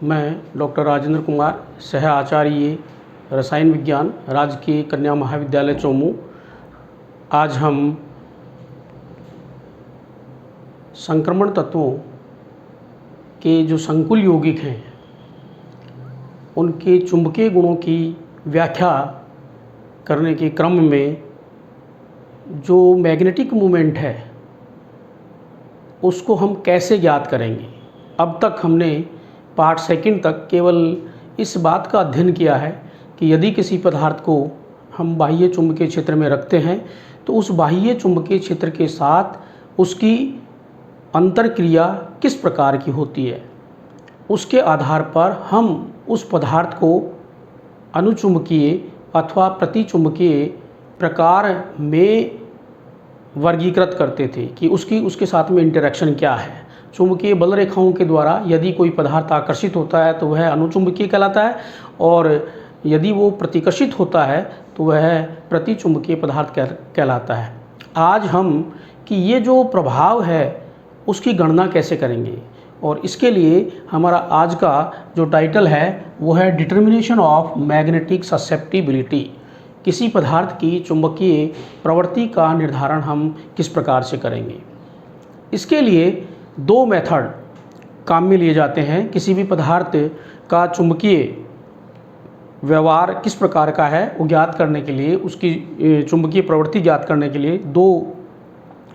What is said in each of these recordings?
मैं डॉक्टर राजेंद्र कुमार, सह आचार्य रसायन विज्ञान, राजकीय कन्या महाविद्यालय चौमू। आज हम संक्रमण तत्वों के जो संकुल यौगिक हैं उनके चुंबकीय गुणों की व्याख्या करने के क्रम में जो मैग्नेटिक मूवमेंट है उसको हम कैसे ज्ञात करेंगे। अब तक हमने पार्ट सेकंड तक केवल इस बात का अध्ययन किया है कि यदि किसी पदार्थ को हम बाह्य चुंबकीय क्षेत्र में रखते हैं तो उस बाह्य चुंबकीय क्षेत्र के साथ उसकी अंतरक्रिया किस प्रकार की होती है। उसके आधार पर हम उस पदार्थ को अनुचुंबकीय अथवा प्रतिचुंबकीय प्रकार में वर्गीकृत करते थे कि उसके साथ में इंटरेक्शन क्या है। चुंबकीय बल रेखाओं के द्वारा यदि कोई पदार्थ आकर्षित होता है तो वह अनुचुंबकीय कहलाता है, और यदि वो प्रतिकर्षित होता है तो वह प्रतिचुंबकीय पदार्थ कहलाता है। आज हम कि ये जो प्रभाव है उसकी गणना कैसे करेंगे, और इसके लिए हमारा आज का जो टाइटल है वो है डिटर्मिनेशन ऑफ मैग्नेटिक ससेप्टिबिलिटी। किसी पदार्थ की चुंबकीय प्रवृत्ति का निर्धारण हम किस प्रकार से करेंगे। इसके लिए दो मेथड काम में लिए जाते हैं। किसी भी पदार्थ का चुंबकीय व्यवहार किस प्रकार का है वो ज्ञात करने के लिए, उसकी चुंबकीय प्रवृत्ति ज्ञात करने के लिए दो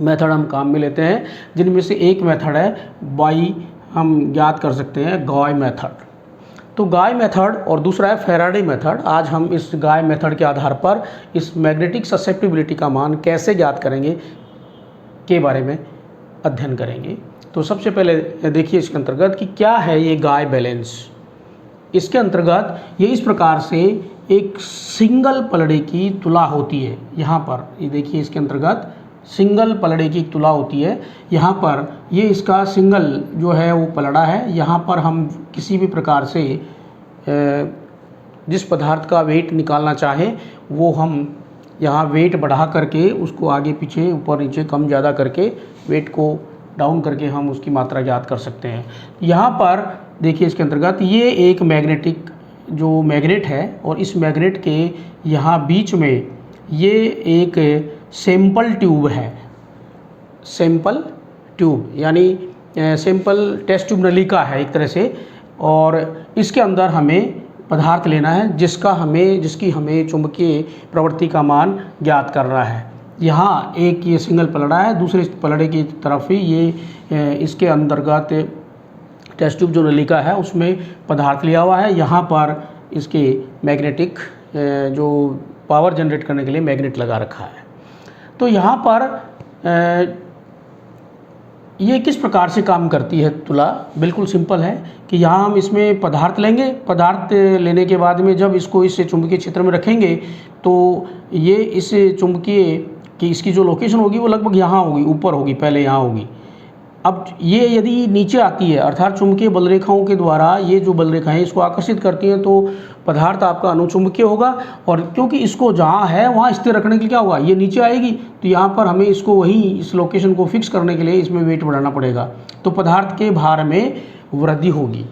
मेथड हम काम में लेते हैं, जिनमें से एक मेथड है बाई हम ज्ञात कर सकते हैं गॉय मेथड। तो गाय मेथड और दूसरा है फैराडे मेथड। आज हम इस गाय मेथड के आधार पर इस मैग्नेटिक ससेप्टिबिलिटी का मान कैसे ज्ञात करेंगे के बारे में अध्ययन करेंगे। तो सबसे पहले देखिए इसके अंतर्गत कि क्या है ये गाय बैलेंस। इसके अंतर्गत ये इस प्रकार से एक सिंगल पलड़े की तुला होती है। यहाँ पर ये देखिए इसके अंतर्गत सिंगल पलड़े की तुला होती है। यहाँ पर ये इसका सिंगल जो है वो पलड़ा है। यहाँ पर हम किसी भी प्रकार से जिस पदार्थ का वेट निकालना चाहें वो हम यहाँ वेट बढ़ा करके उसको आगे पीछे ऊपर नीचे कम ज़्यादा करके वेट को डाउन करके हम उसकी मात्रा ज्ञात कर सकते हैं। यहाँ पर देखिए इसके अंतर्गत ये एक मैग्नेटिक जो मैग्नेट है, और इस मैग्नेट के यहाँ बीच में ये एक सैंपल ट्यूब है। सैंपल ट्यूब यानी सैंपल टेस्ट ट्यूब नलिका है एक तरह से, और इसके अंदर हमें पदार्थ लेना है जिसकी हमें चुंबकीय प्रवृत्ति का मान ज्ञात करना है। यहाँ एक ये सिंगल पलड़ा है, दूसरे पलड़े की तरफ ही ये इसके अंतर्गत टेस्ट ट्यूब जो नलिका है उसमें पदार्थ लिया हुआ है। यहाँ पर इसके मैग्नेटिक जो पावर जनरेट करने के लिए मैग्नेट लगा रखा है। तो यहाँ पर ये किस प्रकार से काम करती है तुला, बिल्कुल सिंपल है कि यहाँ हम इसमें पदार्थ लेंगे। पदार्थ लेने के बाद में जब इसको इस चुंबकीय क्षेत्र में रखेंगे तो ये इस चुंबकीय की इसकी जो लोकेशन होगी वो लगभग यहाँ होगी, ऊपर होगी, पहले यहाँ होगी। अब ये यदि नीचे आती है अर्थात चुंबकीय बल रेखाओं के द्वारा ये जो बल रेखाएं इसको आकर्षित करती हैं तो पदार्थ आपका अनुचुंबकीय होगा, और क्योंकि इसको जहाँ है वहाँ स्थिर रखने के लिए क्या होगा, ये नीचे आएगी तो यहाँ पर हमें इसको वहीं इस लोकेशन को फिक्स करने के लिए इसमें वेट बढ़ाना पड़ेगा, तो पदार्थ के भार में वृद्धि होगी।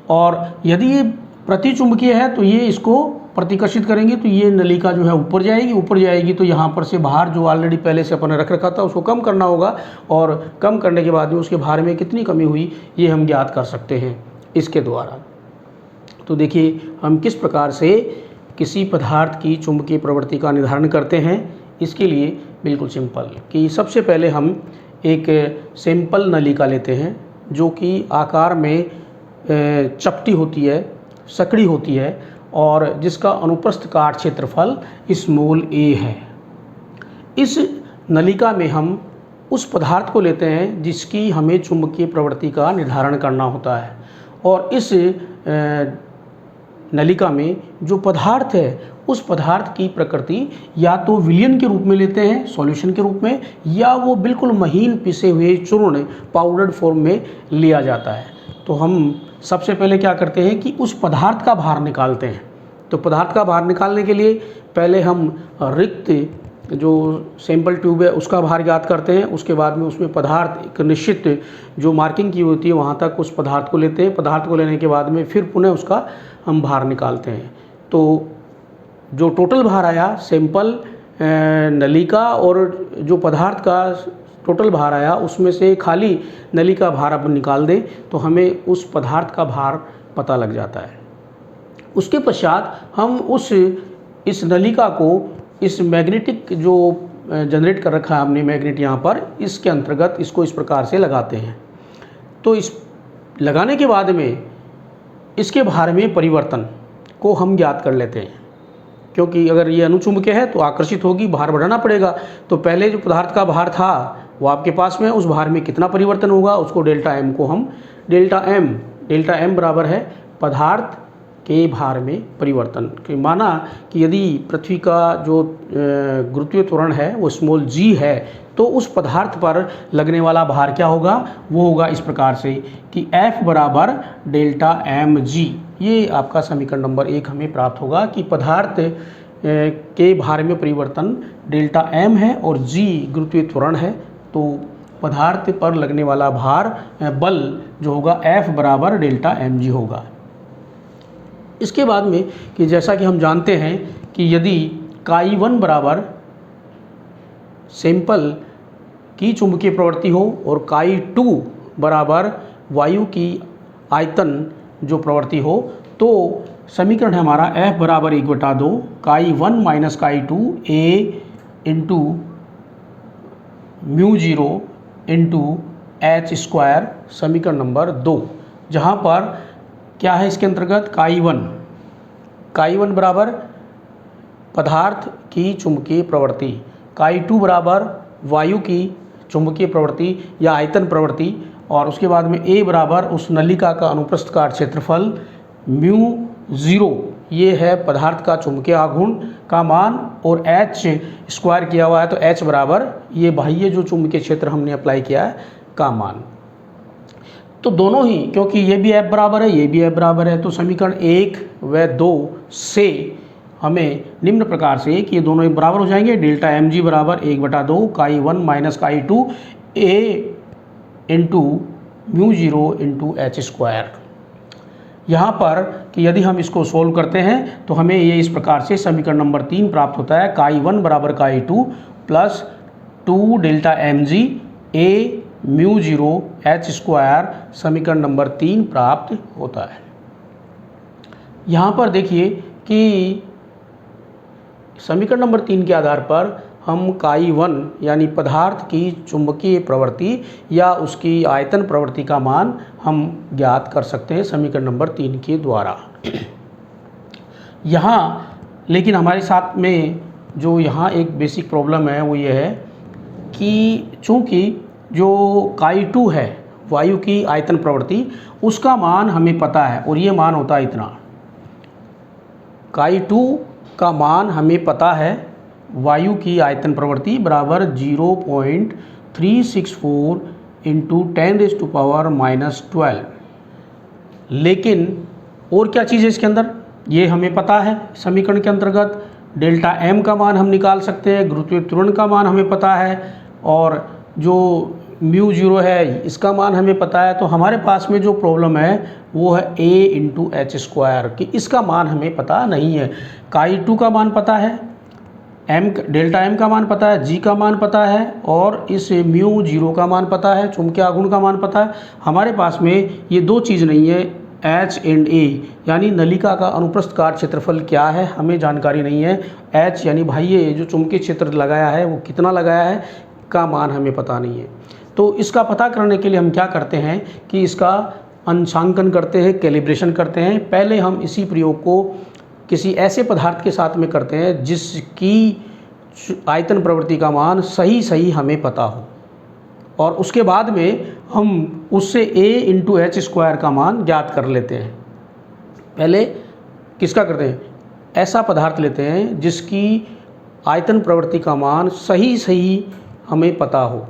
और यदि ये प्रतिचुंबकीय है तो ये इसको प्रतिकर्षित करेंगे तो ये नलिका जो है ऊपर जाएगी तो यहाँ पर से भार जो ऑलरेडी पहले से अपन ने रख रखा था उसको कम करना होगा, और कम करने के बाद में उसके भार में कितनी कमी हुई ये हम ज्ञात कर सकते हैं इसके द्वारा। तो देखिए हम किस प्रकार से किसी पदार्थ की चुंबकीय प्रवृत्ति का निर्धारण करते हैं। इसके लिए बिल्कुल सिंपल कि सबसे पहले हम एक सैंपल नलिका लेते हैं जो कि आकार में चपटी होती है, सकड़ी होती है, और जिसका अनुप्रस्थ काट क्षेत्रफल स्मॉल a है। इस नलिका में हम उस पदार्थ को लेते हैं जिसकी हमें चुंबकीय प्रवृत्ति का निर्धारण करना होता है, और इस नलिका में जो पदार्थ है उस पदार्थ की प्रकृति या तो विलयन के रूप में लेते हैं, सॉल्यूशन के रूप में, या वो बिल्कुल महीन पिसे हुए चूर्ण पाउडर्ड फॉर्म में लिया जाता है। तो हम सबसे पहले क्या करते हैं कि उस पदार्थ का भार निकालते हैं। तो पदार्थ का भार निकालने के लिए पहले हम रिक्त जो सैंपल ट्यूब है उसका भार ज्ञात करते हैं। उसके बाद में उसमें पदार्थ एक निश्चित जो मार्किंग की होती है वहाँ तक उस पदार्थ को लेते हैं। पदार्थ को लेने के बाद में फिर पुनः उसका हम भार निकालते हैं। तो जो टोटल भार आया सैंपल, नली का और जो पदार्थ का टोटल भार आया उसमें से खाली नली का भार अपन निकाल दें तो हमें उस पदार्थ का भार पता लग जाता है। उसके पश्चात हम इस नलिका को इस मैग्नेटिक जो जनरेट कर रखा है हमने मैग्नेट यहाँ पर, इसके अंतर्गत इसको इस प्रकार से लगाते हैं। तो इस लगाने के बाद में इसके भार में परिवर्तन को हम ज्ञात कर लेते हैं, क्योंकि अगर ये अनुचुंबकीय है तो आकर्षित होगी, भार बढ़ाना पड़ेगा। तो पहले जो पदार्थ का भार था वो आपके पास में, उस भार में कितना परिवर्तन होगा उसको डेल्टा एम को हम डेल्टा एम बराबर है पदार्थ के भार में परिवर्तन। माना कि यदि पृथ्वी का जो गुरुत्वीय त्वरण है वो स्मॉल g है तो उस पदार्थ पर लगने वाला भार क्या होगा, वो होगा इस प्रकार से कि F बराबर डेल्टा एम जी। ये आपका समीकरण नंबर 1 हमें प्राप्त होगा कि पदार्थ के भार में परिवर्तन डेल्टा एम है और g गुरुत्वीय त्वरण है। तो पदार्थ पर लगने वाला भार बल जो होगा F बराबर डेल्टा एम जी होगा। इसके बाद में कि जैसा कि हम जानते हैं कि यदि काई1 बराबर सैंपल की चुंबकीय प्रवृत्ति हो और काई2 बराबर वायु की आयतन जो प्रवृत्ति हो तो समीकरण है हमारा F बराबर 1/2 काई1 माइनस काई2 A into mu 0 into H square, समीकरण नंबर 2, जहाँ पर क्या है इसके अंतर्गत काई1 बराबर पदार्थ की चुंबकीय प्रवृत्ति, काई2 बराबर वायु की चुंबकीय प्रवृत्ति या आयतन प्रवृत्ति, और उसके बाद में A बराबर उस नलिका का अनुप्रस्थ काट क्षेत्रफल, म्यू 0 ये है पदार्थ का चुंबकीय आघूर्ण का मान, और H स्क्वायर किया हुआ है तो H बराबर ये बाह्य जो चुंबकीय क्षेत्र हमने अप्लाई किया है का मान। तो दोनों ही, क्योंकि ये भी F बराबर है ये भी F बराबर है, तो समीकरण 1 व 2 से हमें निम्न प्रकार से कि ये दोनों एक बराबर हो जाएंगे। डेल्टा एम जी बराबर 1/2 काई1 माइनस काई2 A into mu 0 into H square. यहाँ पर कि यदि हम इसको सोल्व करते हैं तो हमें ये इस प्रकार से समीकरण नंबर 3 प्राप्त होता है, काई1 बराबर काई2 plus 2 delta M G A mu 0 H square, समीकरण नंबर 3 प्राप्त होता है। यहाँ पर देखिए कि समीकरण नंबर 3 के आधार पर हम काई1 यानी पदार्थ की चुंबकीय प्रवृत्ति या उसकी आयतन प्रवृत्ति का मान हम ज्ञात कर सकते हैं समीकरण नंबर 3 के द्वारा। यहाँ लेकिन हमारे साथ में जो यहाँ एक बेसिक प्रॉब्लम है वो ये है कि चूँकि जो काई2 है वायु की आयतन प्रवृत्ति उसका मान हमें पता है और ये मान होता है इतना, काई2 का मान हमें पता है वायु की आयतन प्रवृत्ति बराबर 0.364 इंटू 10⁻⁻12। लेकिन और क्या चीज़ है इसके अंदर ये हमें पता है समीकरण के अंतर्गत, डेल्टा एम का मान हम निकाल सकते हैं, गुरुत्वीय त्वरण का मान हमें पता है, और जो म्यू 0 है इसका मान हमें पता है। तो हमारे पास में जो प्रॉब्लम है वो है A इंटू एच स्क्वायर, कि इसका मान हमें पता नहीं है। काई2 का मान पता है, डेल्टा एम का मान पता है, जी का मान पता है, और इस म्यू 0 का मान पता है, चुंबकीय आघूर्ण का मान पता है। हमारे पास में ये दो चीज़ नहीं है, H एंड A यानी नलिका का अनुप्रस्थ काट क्षेत्रफल क्या है हमें जानकारी नहीं है। H यानी बाह्य जो चुंबकीय क्षेत्र लगाया है वो कितना लगाया है का मान हमें पता नहीं है। तो इसका पता करने के लिए हम क्या करते हैं कि इसका अंशांकन करते हैं, कैलिब्रेशन करते हैं। पहले हम इसी प्रयोग को किसी ऐसे पदार्थ के साथ में करते हैं जिसकी आयतन प्रवृत्ति का मान सही हमें पता हो, और उसके बाद में हम उससे A इंटू एच स्क्वायर का मान ज्ञात कर लेते हैं। पहले किसका करते हैं, ऐसा पदार्थ लेते हैं जिसकी आयतन प्रवृत्ति का मान सही हमें पता हो,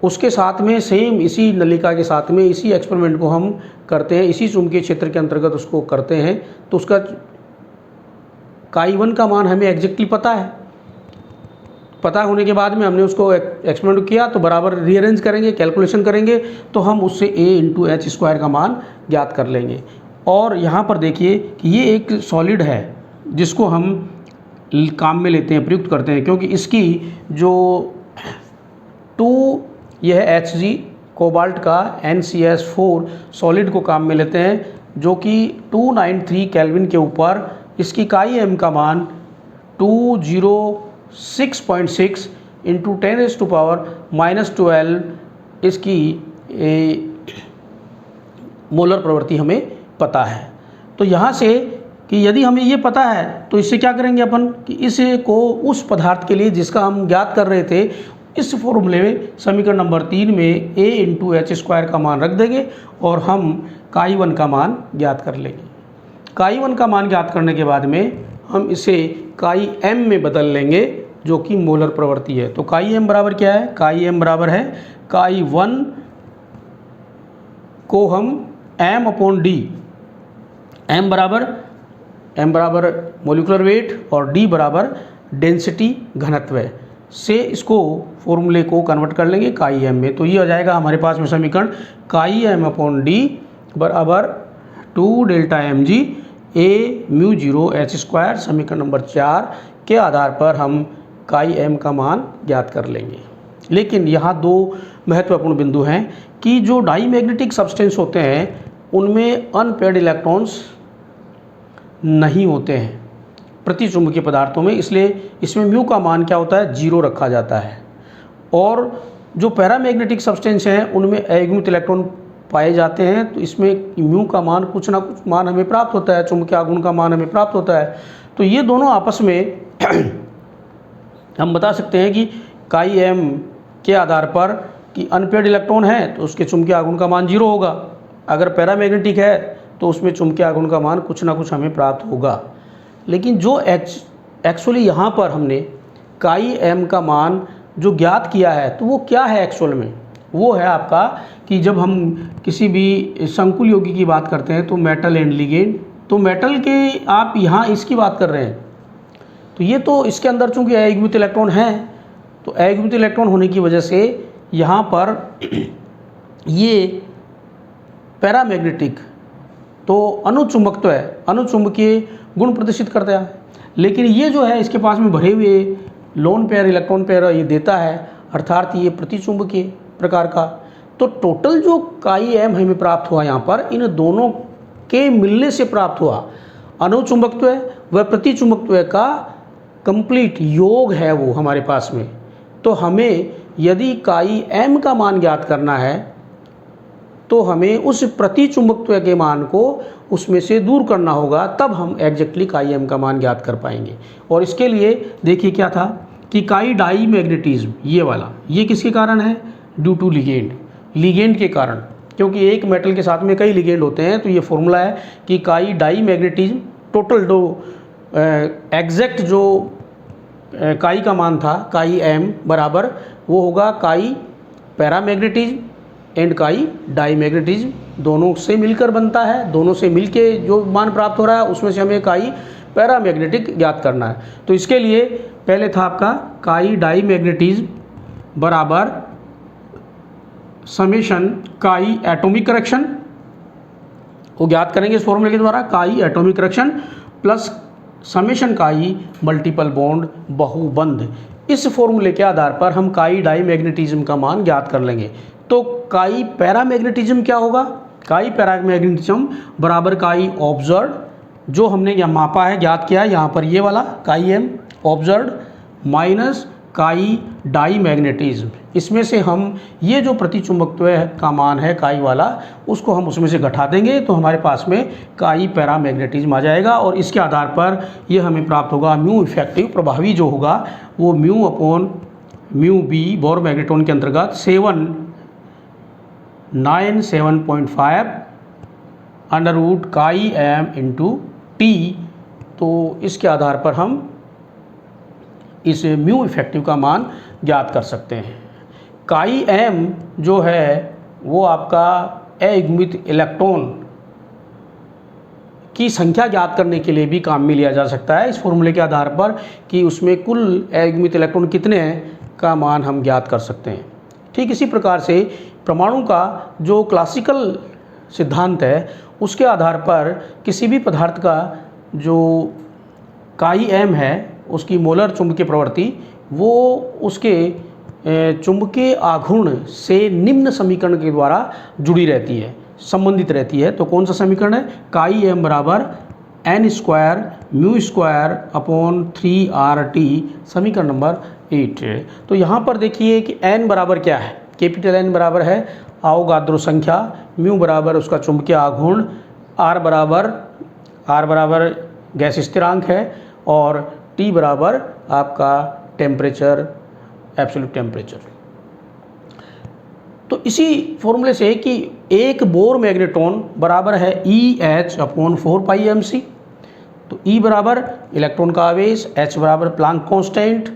उसके साथ में सेम इसी नलिका के साथ में इसी एक्सपेरिमेंट को हम करते हैं, इसी चुंबकीय क्षेत्र के अंतर्गत उसको करते हैं। तो उसका काई1 का मान हमें एग्जैक्टली पता है, पता होने के बाद में हमने उसको एक्सपेरिमेंट किया तो बराबर रीअरेंज करेंगे, कैलकुलेशन करेंगे तो हम उससे a इंटू एच स्क्वायर का मान ज्ञात कर लेंगे। और यहाँ पर देखिए कि ये एक सॉलिड है जिसको हम काम में लेते हैं, प्रयुक्त करते हैं, क्योंकि इसकी जो यह Hg कोबाल्ट का NCS4 सॉलिड को काम में लेते हैं, जो कि 293 केल्विन के ऊपर इसकी काई एम का मान 206.6 इंटू 10⁻⁻12 इसकी मोलर प्रवृत्ति हमें पता है। तो यहाँ से कि यदि हमें ये पता है तो इससे क्या करेंगे अपन कि इसे को उस पदार्थ के लिए जिसका हम ज्ञात कर रहे थे, इस फॉर्मूले में समीकरण नंबर 3 में a इंटू एच स्क्वायर का मान रख देंगे और हम काई 1 का मान ज्ञात कर लेंगे। काई 1 का मान ज्ञात करने के बाद में हम इसे काई m में बदल लेंगे, जो कि मोलर प्रवृत्ति है। तो काई m बराबर क्या है? काई m बराबर है काई 1 को हम m/d, m बराबर मोलिकुलर वेट और d बराबर डेंसिटी घनत्व से इसको फॉर्मूले को कन्वर्ट कर लेंगे काई m में। तो ये हो जाएगा हमारे पास में समीकरण काई m/d बराबर 2Δmg a μ0 h स्क्वायर। समीकरण नंबर 4 के आधार पर हम काई m का मान ज्ञात कर लेंगे। लेकिन यहाँ दो महत्वपूर्ण बिंदु हैं कि जो डाई मैग्नेटिक सब्सटेंस होते हैं उनमें अनपेयर्ड इलेक्ट्रॉन्स नहीं होते हैं प्रतिचुंबकीय पदार्थों में, इसलिए इसमें म्यू का मान क्या होता है? 0 रखा जाता है। और जो पैरामैग्नेटिक सब्सटेंस हैं उनमें अयुग्मित इलेक्ट्रॉन पाए जाते हैं, तो इसमें म्यू का मान कुछ ना कुछ मान हमें प्राप्त होता है, चुंबकीय आघूर्ण का मान हमें प्राप्त होता है। तो ये दोनों आपस में हम बता सकते हैं कि काई एम के आधार पर कि अनपेयर्ड इलेक्ट्रॉन है तो उसके चुंबकीय आघूर्ण का मान 0 होगा, अगर पैरामैग्नेटिक है तो उसमें चुंबकीय आघूर्ण का मान कुछ ना कुछ हमें प्राप्त होगा। लेकिन जो एक्चुअली यहाँ पर हमने काई एम का मान जो ज्ञात किया है तो वो क्या है एक्चुअल में? वो है आपका कि जब हम किसी भी संकुल यौगिक की बात करते हैं तो मेटल एंड लिगेंड, तो मेटल के आप यहाँ इसकी बात कर रहे हैं तो ये तो इसके अंदर चूँकि अयुग्मित इलेक्ट्रॉन है, तो अयुग्मित इलेक्ट्रॉन होने की वजह से यहाँ पर ये पैरामैग्नेटिक तो अनुचुंबकत्व है, अनुचुंबकीय गुण प्रदर्शित करता है। लेकिन ये जो है इसके पास में भरे हुए लोन पेयर इलेक्ट्रॉन पेयर ये देता है, अर्थात ये प्रतिचुंबकीय प्रकार का। तो टोटल जो काई एम हमें प्राप्त हुआ यहाँ पर इन दोनों के मिलने से प्राप्त हुआ अनुचुंबकत्व व प्रतिचुंबकत्व का कंप्लीट योग है वो हमारे पास में। तो हमें यदि काई एम का मान ज्ञात करना है तो हमें उस प्रतिचुंबकत्व के मान को उसमें से दूर करना होगा, तब हम एग्जैक्टली काई एम का मान ज्ञात कर पाएंगे। और इसके लिए देखिए क्या था कि काई डाई मैग्नेटिज्म ये वाला, ये किसके कारण है? ड्यू टू लिगेंड, लिगेंड के कारण, क्योंकि एक मेटल के साथ में कई लिगेंड होते हैं। तो ये फॉर्मूला है कि काई डाई मैग्नेटिज्म टोटल जो एग्जैक्ट जो काई का मान था काई एम बराबर वो होगा काई पैरामैग्नेटिज्म एंड काई डाई मैग्नेटिज्म, दोनों से मिलकर बनता है। दोनों से मिलके जो मान प्राप्त हो रहा है उसमें से हमें काई पैरामैग्नेटिक ज्ञात करना है। तो इसके लिए पहले था आपका काई डाई मैग्नेटिज्म बराबर समेशन काई एटॉमिक करेक्शन को ज्ञात करेंगे इस फॉर्मूले के द्वारा, काई एटॉमिक करेक्शन प्लस समेशन काई मल्टीपल बॉन्ड बहुबंध। इस फॉर्मूले के आधार पर हम काई डाई मैग्नेटिज्म का मान ज्ञात कर लेंगे। तो काई पैरामैग्नेटिज्म क्या होगा? काई पैरामैग्नेटिज्म बराबर काई ऑब्जर्व, जो हमने यहाँ मापा है ज्ञात किया है यहाँ पर ये वाला काई एम ऑब्जर्व माइनस काई डाई मैग्नेटिज्म। इसमें से हम ये जो प्रतिचुंबकत्व का मान है काई वाला उसको हम उसमें से घटा देंगे तो हमारे पास में काई पैरामैग्नेटिज्म आ जाएगा। और इसके आधार पर ये हमें प्राप्त होगा म्यू इफेक्टिव, प्रभावी जो होगा वो mu upon mu B Bohr magnetron के अंतर्गत 797.5 under root chi M into T. तो इसके आधार पर हम इस म्यू इफेक्टिव का मान ज्ञात कर सकते हैं। काई एम जो है वो आपका अयुग्मित इलेक्ट्रॉन की संख्या ज्ञात करने के लिए भी काम में लिया जा सकता है, इस फॉर्मूले के आधार पर कि उसमें कुल अयुग्मित इलेक्ट्रॉन कितने हैं का मान हम ज्ञात कर सकते हैं। ठीक इसी प्रकार से परमाणु का जो क्लासिकल सिद्धांत है उसके आधार पर किसी भी पदार्थ का जो काई एम है उसकी मोलर चुंबकीय प्रवृत्ति वो उसके चुंबकीय आघूर्ण से निम्न समीकरण के द्वारा जुड़ी रहती है, संबंधित रहती है। तो कौन सा समीकरण है? काई एम बराबर N square mu square upon 3RT, समीकरण नंबर 8। तो यहाँ पर देखिए कि एन बराबर क्या है, कैपिटल एन बराबर है अवोगाद्रो संख्या, म्यू बराबर उसका चुंबकीय आघूर्ण, आर बराबर गैस स्थिरांक है और टी बराबर आपका टेम्परेचर, एब्सोल्यूट टेम्परेचर। तो इसी फॉर्मूले से कि एक बोर मैग्नेट्रॉन बराबर है EH अपॉन 4πmc। तो E बराबर इलेक्ट्रॉन का आवेश, H बराबर प्लांक कांस्टेंट,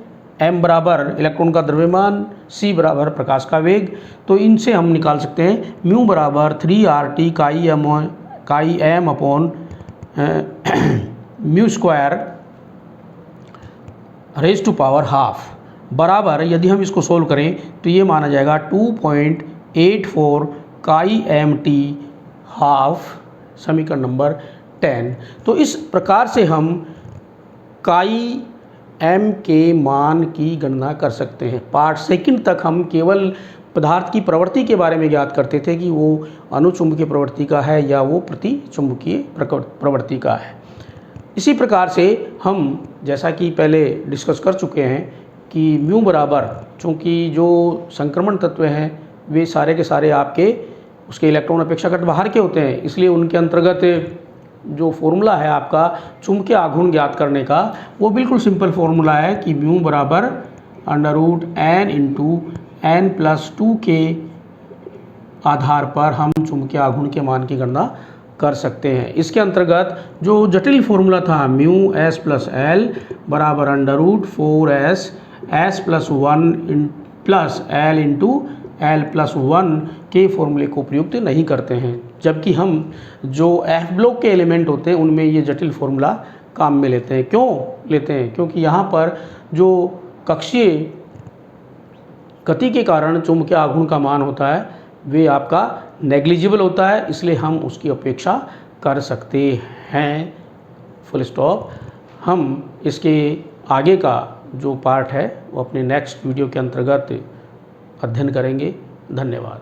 M बराबर इलेक्ट्रॉन का द्रव्यमान, C बराबर प्रकाश का वेग। तो इनसे हम निकाल सकते हैं म्यू बराबर 3RT chi M upon mu square raise to power half बराबर, यदि हम इसको सोल्व करें तो ये माना जाएगा 2.84 काई MT हाफ, समीकरण नंबर 10। तो इस प्रकार से हम काई एम के मान की गणना कर सकते हैं। पार्ट सेकंड तक हम केवल पदार्थ की प्रवृत्ति के बारे में ज्ञात करते थे कि वो अनुचुंबकीय प्रवृत्ति का है या वो प्रतिचुंबकीय प्रवृत्ति का है। इसी प्रकार से हम जैसा कि पहले डिस्कस कर चुके हैं कि म्यू बराबर, चूँकि जो संक्रमण तत्व हैं वे सारे के सारे आपके उसके इलेक्ट्रॉन अपेक्षाकृत बाहर के होते हैं, इसलिए उनके अंतर्गत जो फॉर्मूला है आपका चुंबकीय आघूर्ण ज्ञात करने का वो बिल्कुल सिंपल फॉर्मूला है कि म्यू बराबर √n इंटू n+2 के आधार पर हम चुंबकीय आघूर्ण के मान की गणना कर सकते हैं। इसके अंतर्गत जो जटिल फॉर्मूला था म्यू S प्लस L बराबर √4S S+1 plus L into L+1 के फॉर्मूले को प्रयुक्त नहीं करते हैं, जबकि हम जो F ब्लॉक के एलिमेंट होते हैं उनमें ये जटिल फॉर्मूला काम में लेते हैं। क्यों लेते हैं? क्योंकि यहाँ पर जो कक्षीय गति के कारण चुंबकीय आघूर्ण का मान होता है वे आपका नेग्लिजिबल होता है, इसलिए हम उसकी अपेक्षा कर सकते हैं। Full stop. हम इसके आगे का जो पार्ट है वो अपने नेक्स्ट वीडियो के अंतर्गत अध्ययन करेंगे। धन्यवाद।